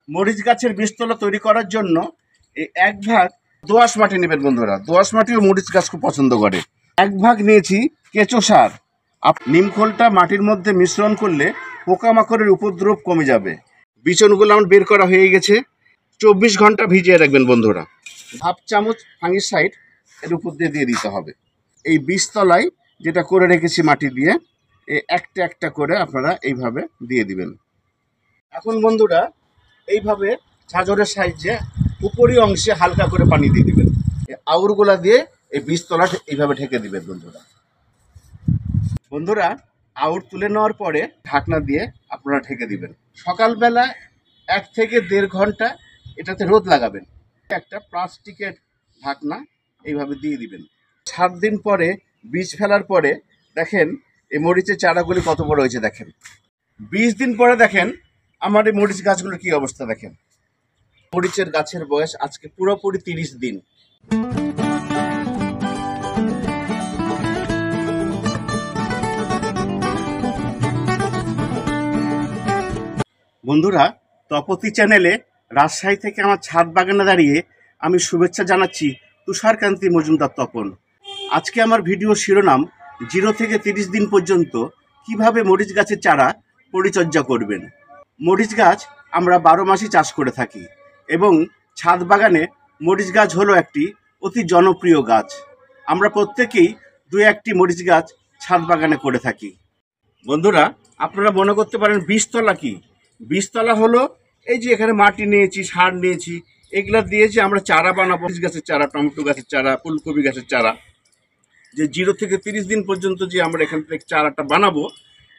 মরিচ গাছের বীজতলা তৈরি করার জন্য এই এক ভাগ দোআঁশ মাটি নেবেন বন্ধুরা। দোআঁশ মাটিও মরিচ গাছ খুব পছন্দ করে। এক ভাগ নিয়েছি কেঁচো সার। নিমখোলটা মাটির মধ্যে মিশ্রণ করলে পোকামাকড়ের উপদ্রব কমে যাবে। বিচনগুলো আমার বের করা হয়ে গেছে। 24 ঘন্টা ভিজিয়ে রাখবেন বন্ধুরা। হাফ চামচ ফাঙ্গিসাইড এর উপর দিয়ে দিতে হবে। এই বীজতলায় যেটা করে রেখেছি মাটি দিয়ে একটা একটা করে আপনারা এইভাবে দিয়ে দিবেন। এখন বন্ধুরা এইভাবে ঝাঁঝরের সাহায্যে উপরি অংশে হালকা করে পানি দিয়ে দিবেন। আউরগুলা দিয়ে এই বীজতলা এইভাবে ঢেকে দিবেন বন্ধুরা। আউর তুলে নেওয়ার পরে ঢাকনা দিয়ে আপনারা ঢেকে দিবেন। সকালবেলা 1 থেকে 1.5 ঘন্টা এটাতে রোদ লাগাবেন। একটা প্লাস্টিকের ঢাকনা এইভাবে দিয়ে দিবেন। 7 দিন পরে বীজ ফেলার পরে দেখেন এই মরিচের চারাগুলি কত বড় হয়েছে দেখেন। 20 দিন পরে দেখেন আমার এই মরিচ গাছগুলোর কি অবস্থা দেখেন। মরিচের গাছের বয়স আজকে পুরোপুরি 30 দিন। বন্ধুরা, তপতি চ্যানেলে রাজশাহী থেকে আমার ছাদ বাগানে দাঁড়িয়ে আমি শুভেচ্ছা জানাচ্ছি তুষারকান্তি মজুমদার তপন। আজকে আমার ভিডিও শিরোনাম 0 থেকে 30 দিন পর্যন্ত কিভাবে মরিচ গাছের চারা পরিচর্যা করবেন। মরিচ গাছ আমরা 12 মাসই চাষ করে থাকি এবং ছাদ বাগানে মরিচ গাছ হলো একটি অতি জনপ্রিয় গাছ। আমরা প্রত্যেকেই 2-1টি মরিচ গাছ ছাদ বাগানে করে থাকি। বন্ধুরা, আপনারা মনে করতে পারেন বীজতলা কি? বীজতলা হলো এই যে এখানে মাটি নিয়েছি, সার নিয়েছি, এগুলা দিয়ে যে আমরা চারা বানাবো। মরিচ গাছের চারা, টমেটো গাছের চারা, ফুলকপি গাছের চারা, যে 0 থেকে 30 দিন পর্যন্ত যে আমরা এখান থেকে চারাটা বানাবো,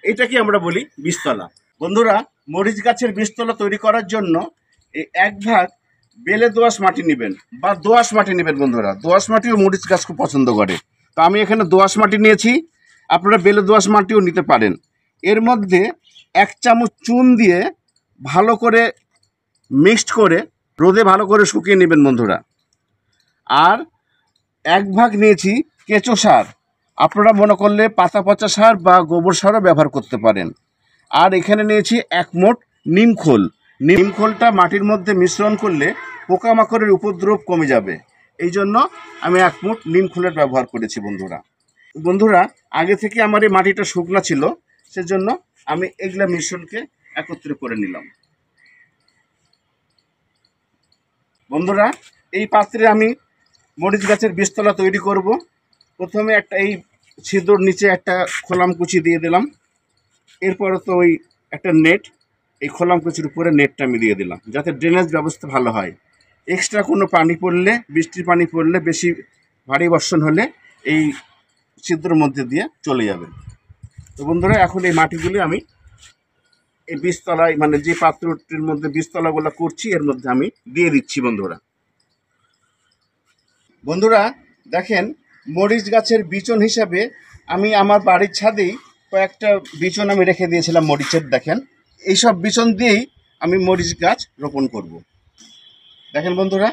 এটাকে আমরা বলি বীজতলা। বন্ধুরা, মরিচ গাছের বীজতলা তৈরি করার জন্য এই এক ভাগ বেলে দোআঁশ মাটি নেবেন বা দোআঁশ মাটি নেবেন বন্ধুরা। দোআঁশ মাটিও মরিচ গাছ খুব পছন্দ করে। তো আমি এখানে দোআঁশ মাটি নিয়েছি, আপনারা বেলে দোআঁশ মাটিও নিতে পারেন। এর মধ্যে 1 চামচ চুন দিয়ে ভালো করে মিক্সড করে রোদে ভালো করে শুকিয়ে নেবেন বন্ধুরা। আর 1 ভাগ নিয়েছি কেঁচো সার। আপনারা মনে করলে পাতা পচা সার বা গোবর সারও ব্যবহার করতে পারেন। আর এখানে নিয়েছি 1 মোট নিমখোল। নিমখোলটা মাটির মধ্যে মিশ্রণ করলে পোকামাকড়ের উপদ্রব কমে যাবে, এই জন্য আমি 1 মোট নিমখোলের ব্যবহার করেছি বন্ধুরা। আগে থেকে আমার এই মাটিটা শুকনা ছিল, সেজন্য আমি এগুলা মিশ্রণকে একত্রে করে নিলাম। বন্ধুরা, এই পাত্রে আমি মরিচ গাছের বীজতলা তৈরি করব। প্রথমে একটা এই ছিদ্রর নিচে একটা খোলাম কুচি দিয়ে দিলাম। এরপরে তো ওই একটা নেট, এই খোলাম কুচির উপরে নেটটা আমি দিয়ে দিলাম যাতে ড্রেনেজ ব্যবস্থা ভালো হয়। এক্সট্রা কোনো পানি পড়লে, বৃষ্টির পানি পড়লে, বেশি ভারী বর্ষণ হলে এই ছিদ্রের মধ্যে দিয়ে চলে যাবে। তো বন্ধুরা, এখন এই মাটিগুলি আমি এই বীজতলায়, মানে যে পাত্রটির মধ্যে বীজতলাগুলো করছি এর মধ্যে আমি দিয়ে দিচ্ছি বন্ধুরা। দেখেন, মরিচ গাছের বিচন হিসাবে আমি আমার বাড়ির ছাদেই কয়েকটা বিচন আমি রেখে দিয়েছিলাম মরিচের। দেখেন, এইসব বিচন দিয়েই আমি মরিচ গাছ রোপণ করব। দেখেন বন্ধুরা,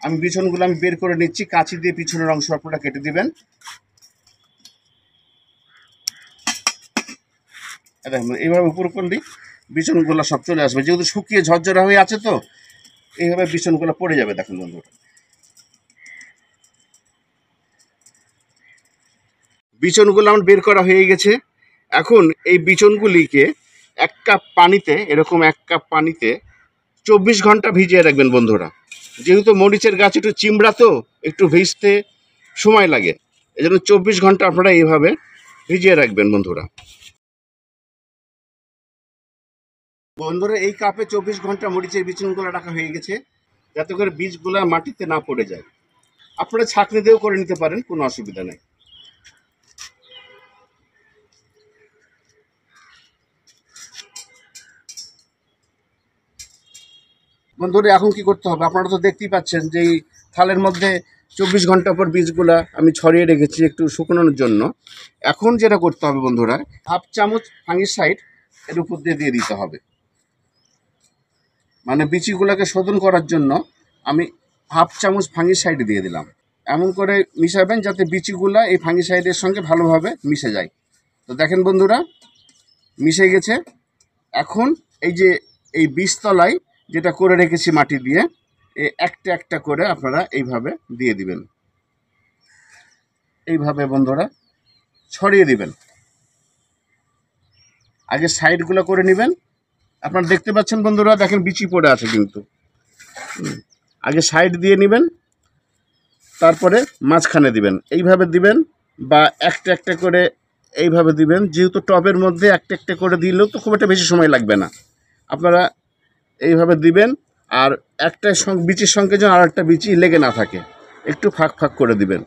আমি বিচনগুলো আমি বের করে নিচ্ছি। কাঁচি দিয়ে পিছনের অংশ আপনারা কেটে দিবেন। দেখেন, এইভাবে উপর করলেই বিচনগুলো সব চলে আসবে, যেহেতু শুকিয়ে ঝরঝরা হয়ে আছে, তো এইভাবে বিচনগুলো পড়ে যাবে। দেখেন বন্ধুরা, বিচনগুলো আমার বের করা হয়ে গেছে। এখন এই বিচনগুলিকে 1 কাপ পানিতে, এরকম 1 কাপ পানিতে 24 ঘন্টা ভিজিয়ে রাখবেন বন্ধুরা। যেহেতু মরিচের গাছ একটু চিমড়া, তো একটু ভিজতে সময় লাগে, এজন্য 24 ঘন্টা আপনারা এইভাবে ভিজিয়ে রাখবেন বন্ধুরা। এই কাপে 24 ঘন্টা মরিচের বিচনগুলো রাখা হয়ে গেছে, যাতে করে বীজগুলা মাটিতে না পড়ে যায়। আপনারা ছাঁকনি দিয়েও করে নিতে পারেন, কোনো অসুবিধা নেই। বন্ধুরা, এখন কি করতে হবে আপনারা তো দেখতেই পাচ্ছেন যে এই থালের মধ্যে 24 ঘন্টা পর বীজগুলা আমি ছড়িয়ে রেখেছি একটু শুকনোর জন্য। এখন যেটা করতে হবে বন্ধুরা, হাফ চামচ ফাঙ্গিসাইড এর উপর দিয়ে দিতে হবে। মানে বিচিগুলোকে শোধন করার জন্য আমি হাফ চামচ ফাঙ্গিসাইড দিয়ে দিলাম। এমন করে মিশাবেন যাতে বিচিগুলা এই ফাঙ্গিসাইডের সঙ্গে ভালোভাবে মিশে যায়। তো দেখেন বন্ধুরা, মিশে গেছে। এখন এই যে এই বীজতলায় যেটা করে রেখেছি মাটি দিয়ে, একটা একটা করে আপনারা এইভাবে দিয়ে দিবেন। এইভাবে বন্ধুরা ছড়িয়ে দিবেন। আগে সাইডগুলো করে নেবেন। আপনারা দেখতে পাচ্ছেন বন্ধুরা, দেখেন বিচি পড়ে আছে কিন্তু। আগে সাইড দিয়ে নেবেন, তারপরে মাঝখানে দিবেন। এইভাবে দিবেন বা একটা একটা করে এইভাবে দিবেন। যেহেতু টবের মধ্যে একটা একটা করে দিলেও তো খুব একটা বেশি সময় লাগবে না। আপনারা এইভাবে দিবেন, আর একটা বিচির সঙ্গে যেন আর একটা বিচি লেগে না থাকে, একটু ফাঁক ফাঁক করে দিবেন।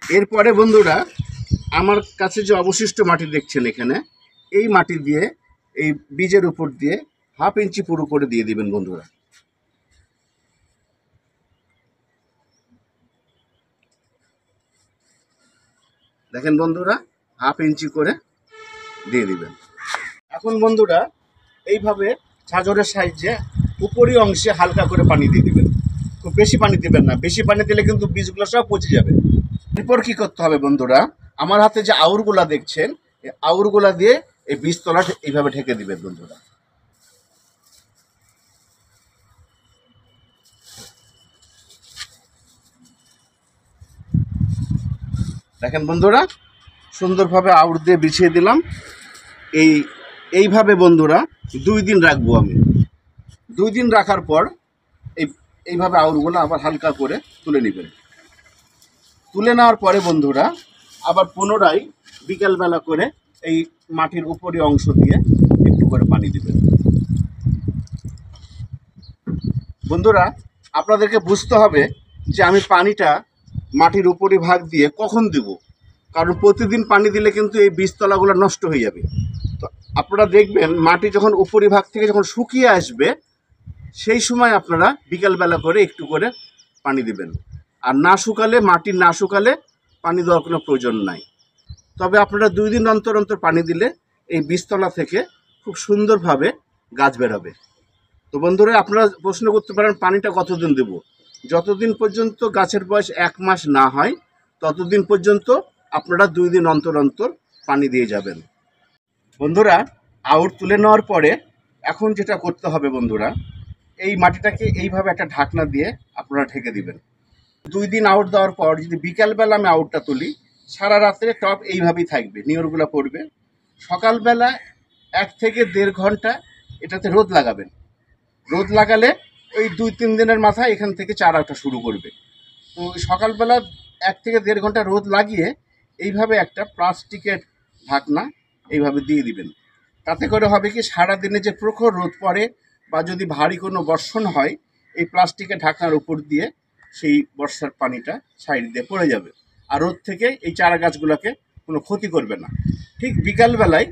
এরপরে বন্ধুরা, আমার কাছে যে অবশিষ্ট মাটি দেখছেন এখানে, এই মাটি দিয়ে এই বীজের উপর দিয়ে 1/2 ইঞ্চি পুরো করে দিয়ে দিবেন বন্ধুরা। দেখেন বন্ধুরা, 1/2 ইঞ্চি করে দিয়ে দিবেন। এখন বন্ধুরা এইভাবে ছাজরের সাহায্যে উপরি অংশে হালকা করে পানি দিয়ে দিবেন। খুব বেশি পানি দিবেন না, বেশি পানি দিলে কিন্তু বীজগুলো সব পচে যাবে। এরপর কি করতে হবে বন্ধুরা, আমার হাতে যে আউরগুলা দেখছেন, এই আউরগুলা দিয়ে এই বীজতলা এইভাবে ঢেকে দিবেন বন্ধুরা। দেখেন বন্ধুরা, সুন্দরভাবে আউর দিয়ে বিছিয়ে দিলাম। এইভাবে বন্ধুরা 2 দিন রাখবো আমি। 2 দিন রাখার পর এইভাবে আউরগুলো আবার হালকা করে তুলে নেবেন। তুলে নেওয়ার পরে বন্ধুরা আবার পুনরায় বিকেলবেলা করে এই মাটির উপরি অংশ দিয়ে একটু করে পানি দিবেন। বন্ধুরা আপনাদেরকে বুঝতে হবে যে আমি পানিটা মাটির উপরি ভাগ দিয়ে কখন দিব, কারণ প্রতিদিন পানি দিলে কিন্তু এই বীজতলাগুলো নষ্ট হয়ে যাবে। তো আপনারা দেখবেন মাটি যখন উপরি ভাগ থেকে যখন শুকিয়ে আসবে, সেই সময় আপনারা বিকেলবেলা করে একটু করে পানি দিবেন। আর না শুকালে, মাটি না শুকালে পানি দেওয়ার কোনো প্রয়োজন নাই। তবে আপনারা 2 দিন অন্তর অন্তর পানি দিলে এই বীজতলা থেকে খুব সুন্দরভাবে গাছ বেরোবে। তো বন্ধুরা আপনারা প্রশ্ন করতে পারেন পানিটা কতদিন দেব? যতদিন পর্যন্ত গাছের বয়স 1 মাস না হয় ততদিন পর্যন্ত আপনারা 2 দিন অন্তর অন্তর পানি দিয়ে যাবেন। বন্ধুরা আউট তুলে নেওয়ার পরে এখন যেটা করতে হবে বন্ধুরা, এই মাটিটাকে এইভাবে একটা ঢাকনা দিয়ে আপনারা ঢেকে দিবেন। 2 দিন আউট দেওয়ার পর যদি বিকালবেলা আমি আউটটা তুলি, সারা রাত্রে টব এইভাবেই থাকবে, নিয়রগুলো পড়বে। সকালবেলা 1 থেকে 1.5 ঘন্টা এটাতে রোদ লাগাবেন। রোদ লাগালে ওই 2-3 দিনের মাথায় এখান থেকে চারা ওঠা শুরু করবে। তো সকালবেলা 1 থেকে 1.5 ঘন্টা রোদ লাগিয়ে এইভাবে একটা প্লাস্টিকের ঢাকনা এইভাবে দিয়ে দিবেন। তাতে করে হবে কি, সারাদিনে যে প্রখর রোদ পড়ে বা যদি ভারী কোনো বর্ষণ হয়, এই প্লাস্টিকের ঢাকনার উপর দিয়ে সেই বর্ষার পানিটা সাইড দিয়ে পড়ে যাবে, আর রোদ থেকে এই চারা গাছগুলোকে কোনো ক্ষতি করবে না। ঠিক বিকালবেলায়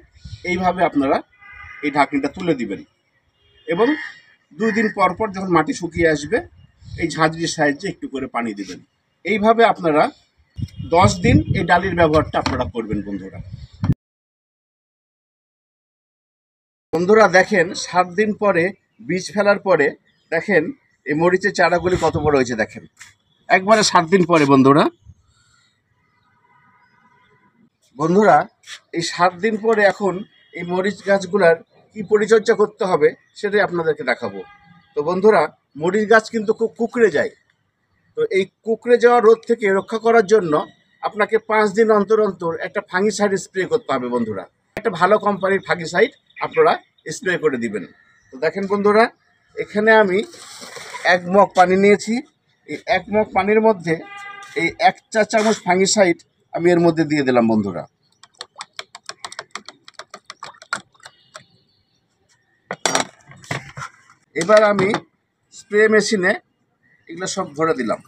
এইভাবে আপনারা এই ঢাকনিটা তুলে দিবেন এবং 2 দিন পর পর যখন মাটি শুকিয়ে আসবে, এই ঝাঁঝরির সাহায্যে একটু করে পানি দিবেন। এইভাবে আপনারা 10 দিন এই ডালির ব্যবহারটা আপনারা করবেন বন্ধুরা। বন্ধুরা দেখেন 7 দিন পরে বীজ ফেলার পরে দেখেন এই মরিচের চারাগুলি কত বড় হয়েছে। দেখেন একবারে 7 দিন পরে বন্ধুরা। বন্ধুরা এই 7 দিন পরে এখন এই মরিচ গাছগুলার কি পরিচর্যা করতে হবে সেটাই আপনাদেরকে দেখাবো। তো বন্ধুরা মরিচ গাছ কিন্তু খুব কুঁকড়ে যায়। তো এই কুঁকড়ে যাওয়া রোদ থেকে রক্ষা করার জন্য আপনাকে 5 দিন অন্তর অন্তর একটা ফাঙ্গিসাইড স্প্রে করতে হবে বন্ধুরা। একটা ভালো কোম্পানির ফাঙ্গিসাইড আপনারা স্প্রে করে দিবেন। তো দেখেন বন্ধুরা, এখানে আমি 1 মগ পানি নিয়েছি। এই 1 মগ পানির মধ্যে এই 1 চা চামচ ফাঙ্গিসাইড আমি এর মধ্যে দিয়ে দিলাম বন্ধুরা। এবার আমি স্প্রে মেশিনে এগুলো সব ভরে দিলাম।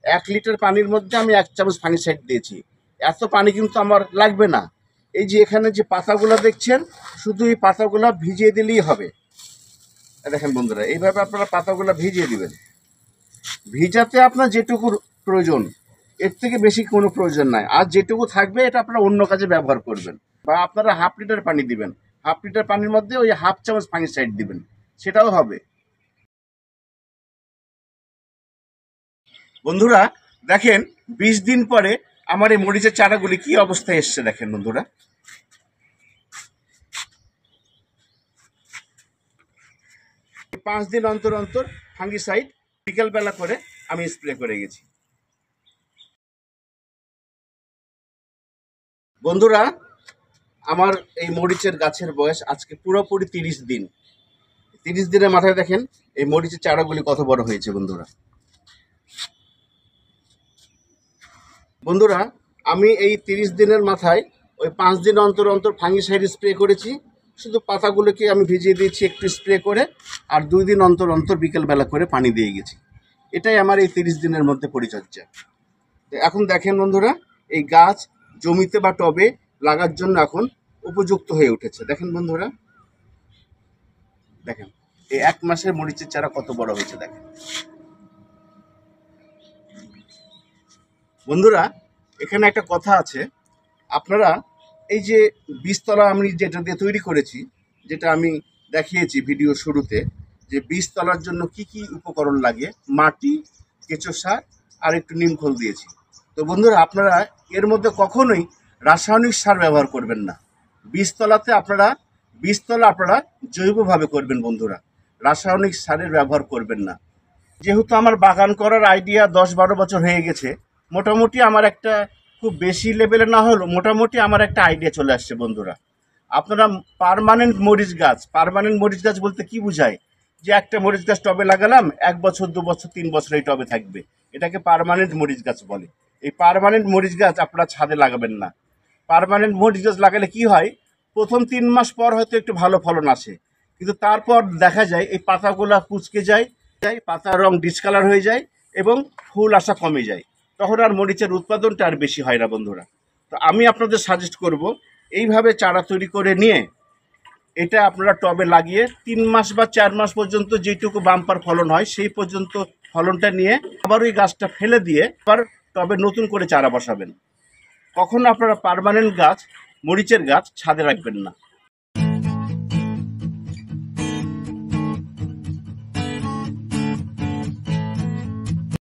এক লিটার পানির মধ্যে আমি 1 চামচ ফাঙ্গিসাইড দিয়েছি। এত পানি কিন্তু আমার লাগবে না। এই যে এখানে যে পাতাগুলো দেখছেন, শুধু এই পাতাগুলো ভিজিয়ে দিলেই হবে। দেখেন বন্ধুরা, এইভাবে আপনারা পাতাগুলো ভিজিয়ে দিবেন। ভিজাতে আপনার যেটুকু প্রয়োজন, এর থেকে বেশি কোনো প্রয়োজন নাই। আর যেটুকু থাকবে এটা আপনারা অন্য কাজে ব্যবহার করবেন। বা আপনারা 1/2 লিটার পানি দিবেন, 1/2 লিটার পানির মধ্যে ওই 1/2 চামচ ফাঙ্গিসাইড দিবেন, সেটাও হবে। বন্ধুরা দেখেন 20 দিন পরে আমার এই মরিচের চারাগুলি কি অবস্থায় এসছে দেখেন বন্ধুরা। 5 দিন অন্তর অন্তর ফাঙ্গিসাইড বিকেলবেলা করে আমি স্প্রে করে গেছি। বন্ধুরা আমার এই মরিচের গাছের বয়স আজকে পুরোপুরি 30 দিন। 30 দিনের মাথায় দেখেন এই মরিচের চারাগুলি কত বড় হয়েছে বন্ধুরা। বন্ধুরা আমি এই 30 দিনের মাথায় ওই 5 দিন অন্তর অন্তর ফাঙ্গিসাইড স্প্রে করেছি, শুধু পাতাগুলোকে আমি ভিজিয়ে দিয়েছি একটু স্প্রে করে, আর 2 দিন অন্তর অন্তর বিকেলবেলা করে পানি দিয়ে গেছি। এটাই আমার এই 30 দিনের মধ্যে পরিচর্যা। তো এখন দেখেন বন্ধুরা এই গাছ জমিতে বা টবে লাগার জন্য এখন উপযুক্ত হয়ে উঠেছে। দেখেন বন্ধুরা, দেখেন এই 1 মাসের মরিচের চারা কত বড় হয়েছে দেখেন। বন্ধুরা এখানে একটা কথা আছে, আপনারা এই যে বীজতলা আমি যেটা দিয়ে তৈরি করেছি, যেটা আমি দেখিয়েছি ভিডিও শুরুতে, যে বীজতলার জন্য কি কি উপকরণ লাগে, মাটি, কেঁচো সার আর একটু নিমখোল দিয়েছি। তো বন্ধুরা আপনারা এর মধ্যে কখনোই রাসায়নিক সার ব্যবহার করবেন না। বীজতলা আপনারা জৈবভাবে করবেন বন্ধুরা, রাসায়নিক সারের ব্যবহার করবেন না। যেহেতু আমার বাগান করার আইডিয়া 10-12 বছর হয়ে গেছে, মোটামুটি আমার একটা খুব বেশি লেভেলে না হলেও মোটামুটি আমার একটা আইডিয়া চলে আসছে বন্ধুরা। আপনারা পার্মানেন্ট মরিচ গাছ বলতে কি বোঝায়, যে একটা মরিচ গাছ টবে লাগালাম 1 বছর 2 বছর 3 বছর এই টবে থাকবে, এটাকে পার্মানেন্ট মরিচ গাছ বলে। এই পার্মানেন্ট মরিচ গাছ আপনারা ছাদে লাগাবেন না। পার্মানেন্ট মরিচ গাছ লাগালে কি হয়, প্রথম 3 মাস পর হয়তো একটু ভালো ফলন আসে, কিন্তু তারপর দেখা যায় এই পাতাগুলো কুঁচকে যায়, পাতার রং ডিসকালার হয়ে যায় এবং ফুল আসা কমে যায়, তখন আর মরিচের উৎপাদনটা আর বেশি হয় না বন্ধুরা। তো আমি আপনাদের সাজেস্ট করব এইভাবে চারা তৈরি করে নিয়ে এটা আপনারা টবে লাগিয়ে 3 মাস বা 4 মাস পর্যন্ত যেটুকু বাম্পার ফলন হয় সেই পর্যন্ত ফলনটা নিয়ে আবার ওই গাছটা ফেলে দিয়ে আবার টবে নতুন করে চারা বসাবেন। কখনো আপনারা পার্মানেন্ট গাছ, মরিচের গাছ ছাদে রাখবেন না।